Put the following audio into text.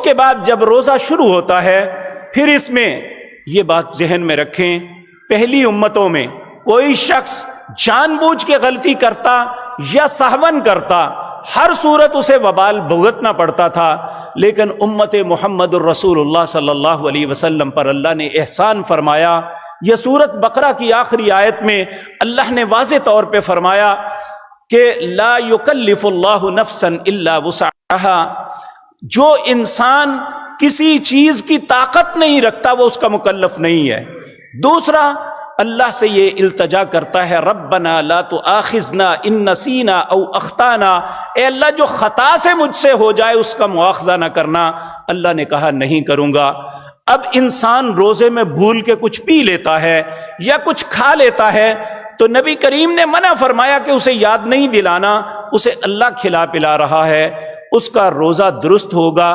उसके बाद जब रोज़ा शुरू होता है, फिर इसमें ये बात जहन में रखें, पहली उम्मतों में कोई शख्स जानबूझ के गलती करता या सहवन करता, हर सूरत उसे वबाल भुगतना पड़ता था। लेकिन उम्मत मोहम्मद रसूलुल्लाह सल्लल्लाहु अलैहि वसल्लम पर अल्लाह ने एहसान फरमाया। यह सूरत बकरा की आखिरी आयत में अल्लाह ने वाज़े तौर पे फरमाया कि ला युकल्लिफुल्लाहु नफ्सन इल्ला वुसअहा, जो इंसान किसी चीज की ताकत नहीं रखता वो उसका मुकल्लफ नहीं है। दूसरा, अल्लाह से ये इल्तजा करता है, रब्बना ला तुआखिज़ना इन नसीना औ अख्ताना, ए अल्लाह जो खता से मुझसे हो जाए उसका मुआखजा ना करना। अल्लाह ने कहा नहीं करूंगा। अब इंसान रोजे में भूल के कुछ पी लेता है या कुछ खा लेता है, तो नबी करीम ने मना फरमाया कि उसे याद नहीं दिलाना, उसे अल्लाह खिला पिला रहा है, उसका रोजा दुरुस्त होगा।